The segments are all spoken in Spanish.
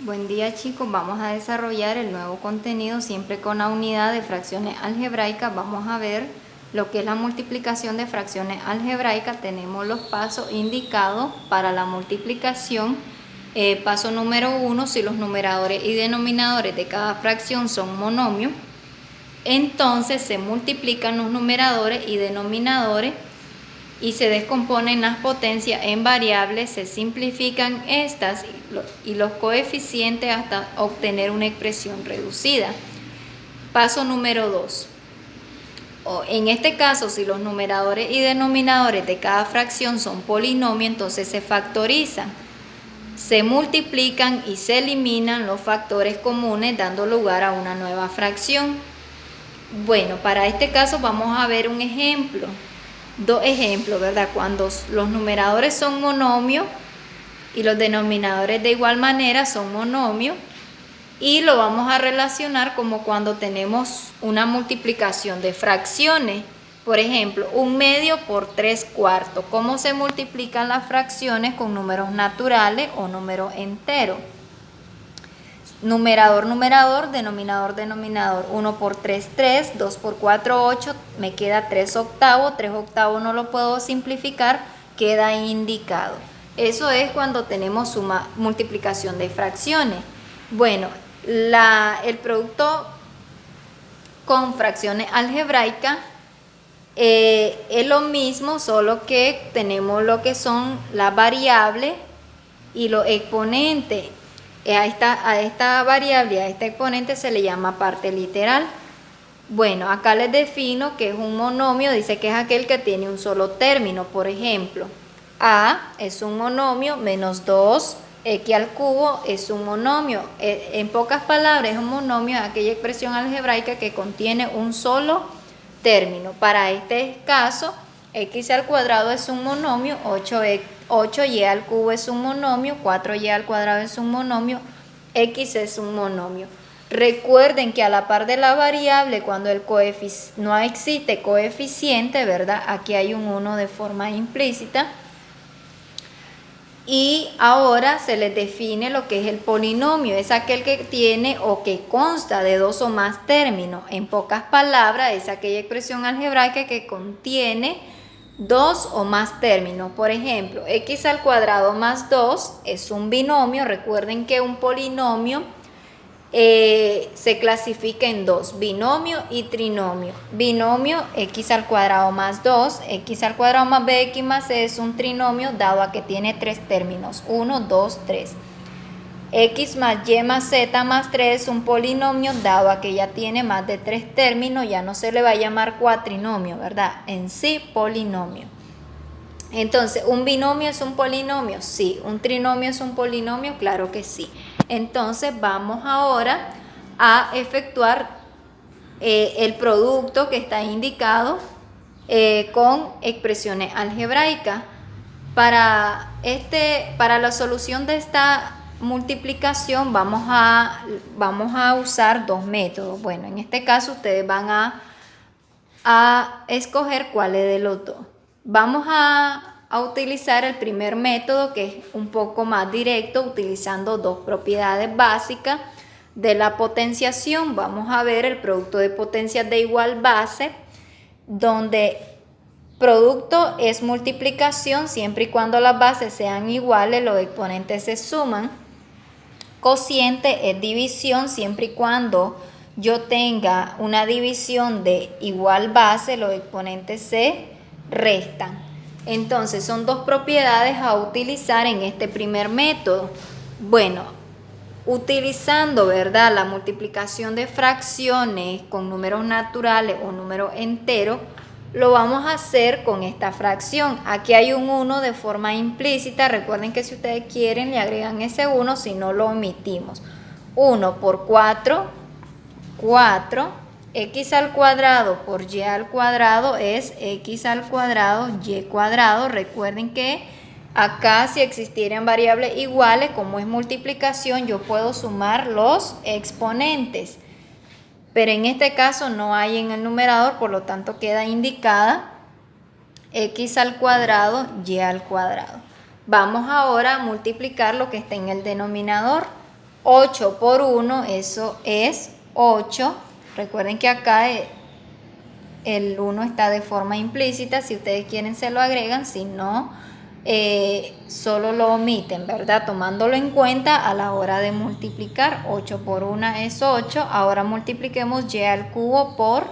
Buen día chicos, vamos a desarrollar el nuevo contenido siempre con la unidad de fracciones algebraicas. Vamos a ver lo que es la multiplicación de fracciones algebraicas. Tenemos los pasos indicados para la multiplicación. Paso número 1, si los numeradores y denominadores de cada fracción son monomios, entonces se multiplican los numeradores y denominadores y se descomponen las potencias en variables, se simplifican estas y los coeficientes hasta obtener una expresión reducida. Paso número 2. En este caso, si los numeradores y denominadores de cada fracción son polinomios, entonces se factorizan, se multiplican y se eliminan los factores comunes, dando lugar a una nueva fracción. Bueno, para este caso vamos a ver un ejemplo. Dos ejemplos, ¿verdad? Cuando los numeradores son monomios y los denominadores de igual manera son monomios, y lo vamos a relacionar como cuando tenemos una multiplicación de fracciones. Por ejemplo, 1/2 por 3/4. ¿Cómo se multiplican las fracciones con números naturales o números enteros? Numerador, numerador, denominador, denominador. 1 por 3, 3, 2 por 4, 8, me queda 3 octavos. 3 octavos no lo puedo simplificar, queda indicado. Eso es cuando tenemos multiplicación de fracciones. Bueno, el producto con fracciones algebraicas es lo mismo, solo que tenemos lo que son las variables y los exponentes. A esta variable, a este exponente se le llama parte literal. Bueno, acá les defino que es un monomio, dice que es aquel que tiene un solo término. Por ejemplo, A es un monomio, menos 2x al cubo es un monomio. En pocas palabras, es un monomio aquella expresión algebraica que contiene un solo término. Para este caso, x al cuadrado es un monomio, 8y al cubo es un monomio, 4y al cuadrado es un monomio, x es un monomio. Recuerden que a la par de la variable, cuando no existe coeficiente, ¿verdad? Aquí hay un 1 de forma implícita. Y ahora se les define lo que es el polinomio, es aquel que tiene o que consta de 2 o más términos. En pocas palabras, es aquella expresión algebraica que contiene 2 o más términos. Por ejemplo, x al cuadrado más 2 es un binomio. Recuerden que un polinomio se clasifica en dos, binomio y trinomio. Binomio, x al cuadrado más 2, x al cuadrado más bx más c es un trinomio dado a que tiene tres términos, 1, 2, 3. X más y más z más 3 es un polinomio dado a que ya tiene más de 3 términos, ya no se le va a llamar cuatrinomio, ¿verdad? En sí, polinomio. Entonces, ¿un binomio es un polinomio? Sí. ¿Un trinomio es un polinomio? Claro que sí. Entonces, vamos ahora a efectuar el producto que está indicado con expresiones algebraicas. Para la solución de esta multiplicación vamos a usar dos métodos. Bueno, en este caso ustedes van a escoger cuál es de los dos. Vamos a utilizar el primer método, que es un poco más directo, utilizando dos propiedades básicas de la potenciación. Vamos a ver el producto de potencias de igual base, donde producto es multiplicación siempre y cuando las bases sean iguales, los exponentes se suman. Cociente es división siempre y cuando yo tenga una división de igual base, los exponentes se restan. Entonces son dos propiedades a utilizar en este primer método. Bueno, utilizando, ¿verdad?, la multiplicación de fracciones con números naturales o números enteros, lo vamos a hacer con esta fracción. Aquí hay un 1 de forma implícita. Recuerden que si ustedes quieren le agregan ese 1, si no lo omitimos. 1 por 4, 4. X al cuadrado por y al cuadrado es x al cuadrado y cuadrado. Recuerden que acá, si existieran variables iguales, como es multiplicación, yo puedo sumar los exponentes. Pero en este caso no hay en el numerador, por lo tanto queda indicada x al cuadrado y al cuadrado. Vamos ahora a multiplicar lo que está en el denominador. 8 por 1, eso es 8. Recuerden que acá el 1 está de forma implícita. Si ustedes quieren se lo agregan, si no, solo lo omiten, ¿verdad? Tomándolo en cuenta a la hora de multiplicar. 8 por 1 es 8. Ahora multipliquemos y al cubo por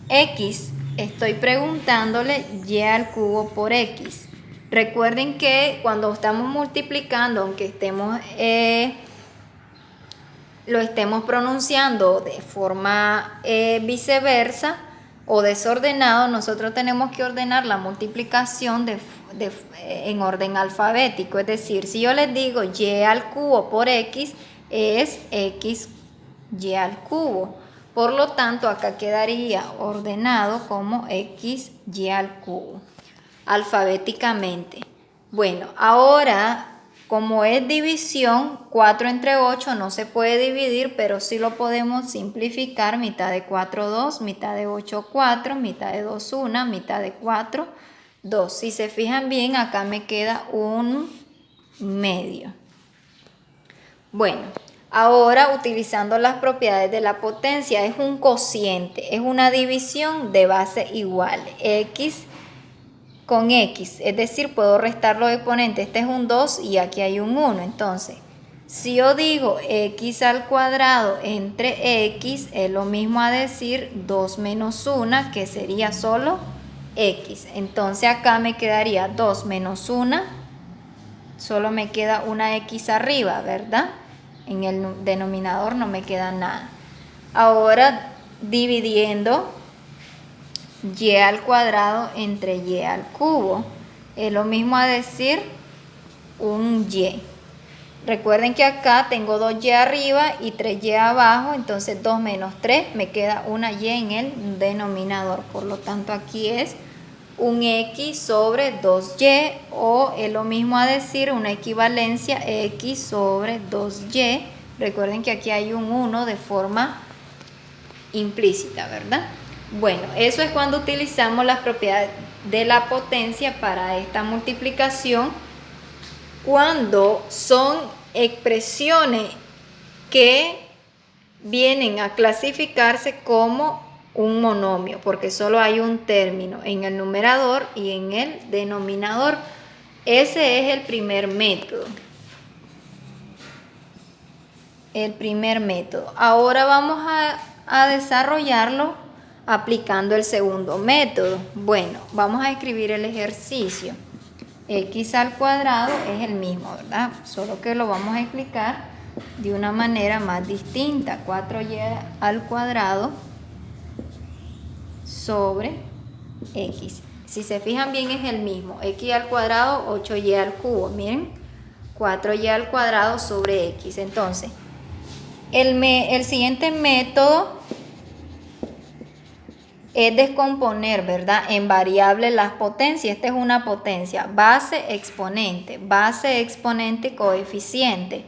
x. Estoy preguntándole y al cubo por x. Recuerden que cuando estamos multiplicando, aunque lo estemos pronunciando de forma viceversa o desordenado, nosotros tenemos que ordenar la multiplicación en orden alfabético. Es decir, si yo les digo y al cubo por x, es x y al cubo. Por lo tanto, acá quedaría ordenado como x y al cubo, alfabéticamente. Bueno, ahora, como es división, 4 entre 8 no se puede dividir, pero sí lo podemos simplificar. Mitad de 4, 2, mitad de 8, 4, mitad de 2, 1, mitad de 4, 2. Si se fijan bien, acá me queda un medio. Bueno, ahora utilizando las propiedades de la potencia, es un cociente, es una división de base igual, x con x, es decir, puedo restar los exponentes. Este es un 2 y aquí hay un 1. Entonces, si yo digo x al cuadrado entre x, es lo mismo a decir 2 menos 1, que sería solo x. Entonces acá me quedaría 2 menos 1, solo me queda una x arriba, ¿verdad? En el denominador no me queda nada. Ahora, dividiendo y al cuadrado entre y al cubo, es lo mismo a decir un y. Recuerden que acá tengo 2y arriba y 3y abajo, entonces 2 menos 3 me queda una y en el denominador. Por lo tanto, aquí es un x sobre 2y, o es lo mismo a decir una equivalencia x sobre 2y. Recuerden que aquí hay un 1 de forma implícita, ¿verdad? Bueno, eso es cuando utilizamos las propiedades de la potencia para esta multiplicación, cuando son expresiones que vienen a clasificarse como un monomio, porque solo hay un término en el numerador y en el denominador. Ese es el primer método. Ahora vamos a desarrollarlo aplicando el segundo método. Bueno, vamos a escribir el ejercicio. X al cuadrado es el mismo, ¿verdad? Solo que lo vamos a explicar de una manera más distinta. 4y al cuadrado sobre x. Si se fijan bien, es el mismo. X al cuadrado, 8y al cubo. Miren, 4y al cuadrado sobre x. Entonces, el siguiente método es descomponer, ¿verdad?, en variables las potencias. Esta es una potencia, base, exponente, coeficiente.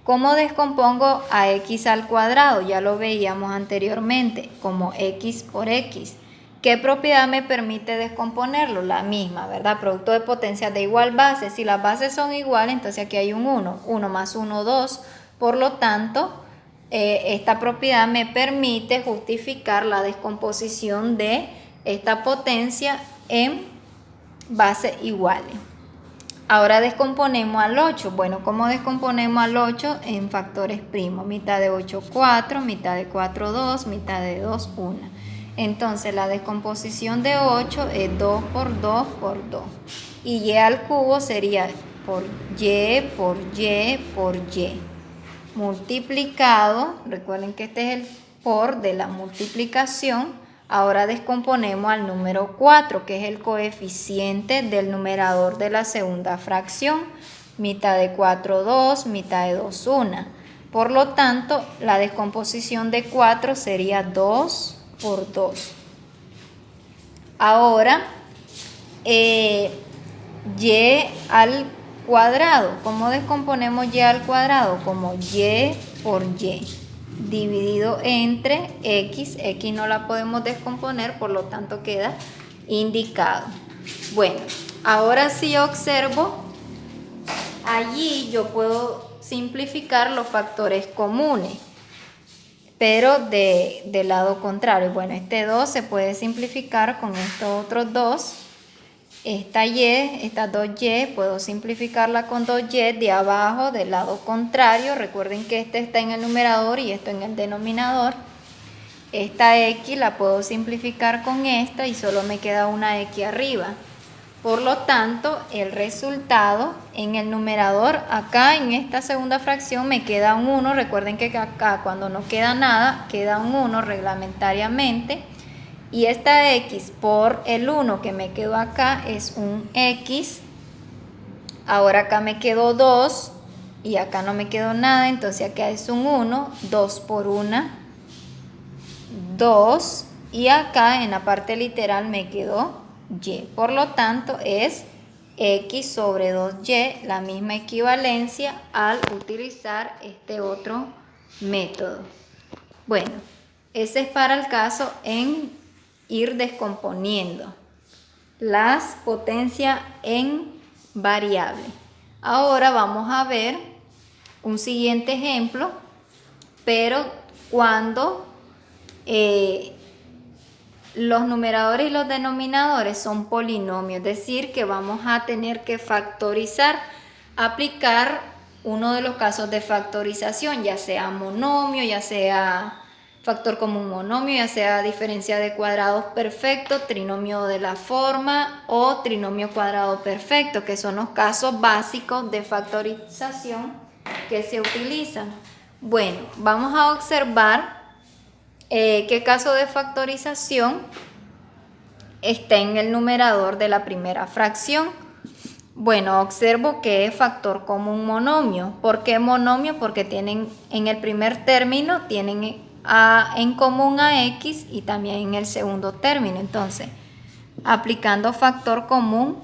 ¿Cómo descompongo a x al cuadrado? Ya lo veíamos anteriormente, como x por x. ¿Qué propiedad me permite descomponerlo? La misma, ¿verdad? Producto de potencias de igual base. Si las bases son iguales, entonces aquí hay un 1. 1 más 1, 2. Por lo tanto, esta propiedad me permite justificar la descomposición de esta potencia en bases iguales. Ahora descomponemos al 8. Bueno, ¿cómo descomponemos al 8 en factores primos? Mitad de 8, 4, mitad de 4, 2, mitad de 2, 1. Entonces la descomposición de 8 es 2 por 2 por 2. Y al cubo sería por y por y por y. Multiplicado, recuerden que este es el por de la multiplicación. Ahora descomponemos al número 4, que es el coeficiente del numerador de la segunda fracción. Mitad de 4, 2, mitad de 2, 1. Por lo tanto, la descomposición de 4 sería 2 por 2. Ahora, y al cuadrado. ¿Cómo descomponemos y al cuadrado? Como y por y, dividido entre x. X no la podemos descomponer, por lo tanto queda indicado. Bueno, ahora si observo, allí yo puedo simplificar los factores comunes, pero del lado contrario. Bueno, este 2 se puede simplificar con estos otros 2. Estas 2y, puedo simplificarla con 2y de abajo, del lado contrario. Recuerden que este está en el numerador y esto en el denominador. Esta x la puedo simplificar con esta y solo me queda una x arriba. Por lo tanto, el resultado en el numerador, acá en esta segunda fracción me queda un 1. Recuerden que acá cuando no queda nada, queda un 1 reglamentariamente. Y esta x por el 1 que me quedó acá es un x. Ahora acá me quedó 2 y acá no me quedó nada, entonces acá es un 1. 2 por 1, 2. Y acá en la parte literal me quedó y. Por lo tanto es x sobre 2y, la misma equivalencia al utilizar este otro método. Bueno, ese es para el caso en ir descomponiendo las potencias en variable. Ahora vamos a ver un siguiente ejemplo, pero cuando los numeradores y los denominadores son polinomios, es decir, que vamos a tener que factorizar, aplicar uno de los casos de factorización, ya sea monomio, ya sea factor común monomio, ya sea diferencia de cuadrados perfecto, trinomio de la forma o trinomio cuadrado perfecto, que son los casos básicos de factorización que se utilizan. Bueno, vamos a observar qué caso de factorización está en el numerador de la primera fracción. Bueno, observo que es factor común monomio. ¿Por qué monomio? Porque tienen en el primer término tienen en común a x y también en el segundo término. Entonces, aplicando factor común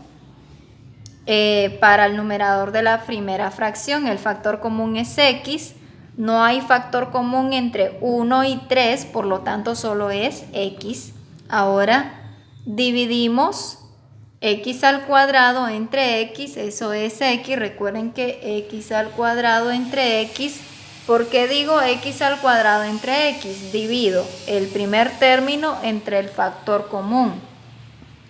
para el numerador de la primera fracción, el factor común es x. No hay factor común entre 1 y 3, por lo tanto solo es x. Ahora dividimos x al cuadrado entre x, eso es x. Recuerden que x al cuadrado entre x. ¿Por qué digo x al cuadrado entre x? Divido el primer término entre el factor común,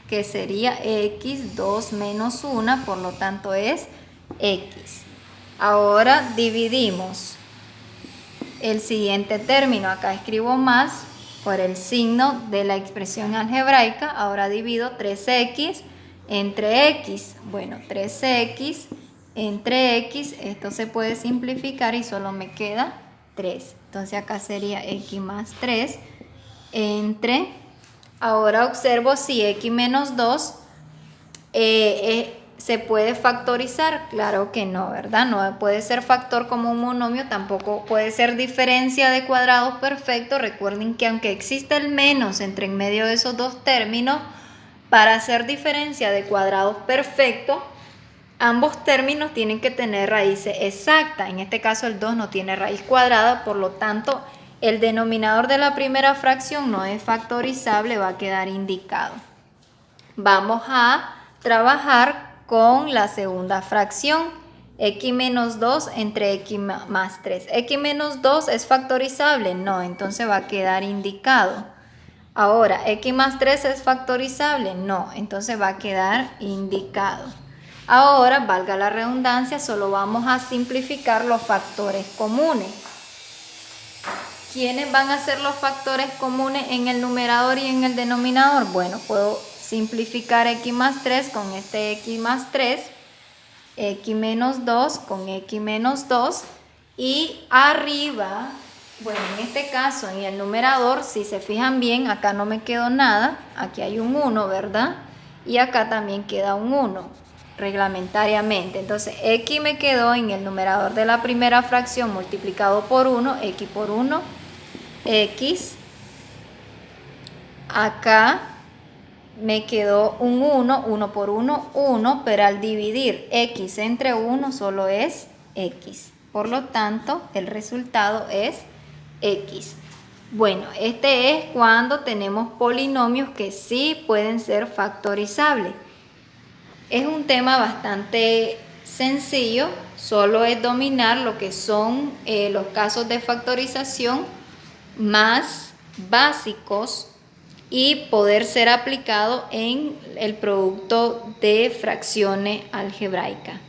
que sería x, 2 menos 1, por lo tanto es x. Ahora dividimos el siguiente término, acá escribo más por el signo de la expresión algebraica. Ahora divido 3x entre x. Bueno, 3x entre x, esto se puede simplificar y solo me queda 3. Entonces acá sería x más 3 entre, ahora observo si x menos 2 se puede factorizar. Claro que no, ¿verdad? No puede ser factor como un monomio, tampoco puede ser diferencia de cuadrados perfectos. Recuerden que aunque existe el menos entre en medio de esos dos términos, para hacer diferencia de cuadrados perfectos, ambos términos tienen que tener raíces exactas. En este caso el 2 no tiene raíz cuadrada, por lo tanto el denominador de la primera fracción no es factorizable, va a quedar indicado. Vamos a trabajar con la segunda fracción, x menos 2 entre x más 3. X menos 2 es factorizable, no, entonces va a quedar indicado. Ahora, x más 3 es factorizable, no, entonces va a quedar indicado. Ahora, valga la redundancia, solo vamos a simplificar los factores comunes. ¿Quiénes van a ser los factores comunes en el numerador y en el denominador? Bueno, puedo simplificar x más 3 con este x más 3, x menos 2 con x menos 2 y arriba, bueno, en este caso en el numerador, si se fijan bien, acá no me quedó nada, aquí hay un 1, ¿verdad? Y acá también queda un 1 reglamentariamente. Entonces x me quedó en el numerador de la primera fracción multiplicado por 1, x por 1, x. Acá me quedó un 1, 1 por 1, 1, pero al dividir x entre 1 solo es x. Por lo tanto, el resultado es x. Bueno, este es cuando tenemos polinomios que sí pueden ser factorizables. Es un tema bastante sencillo, solo es dominar lo que son los casos de factorización más básicos y poder ser aplicado en el producto de fracciones algebraicas.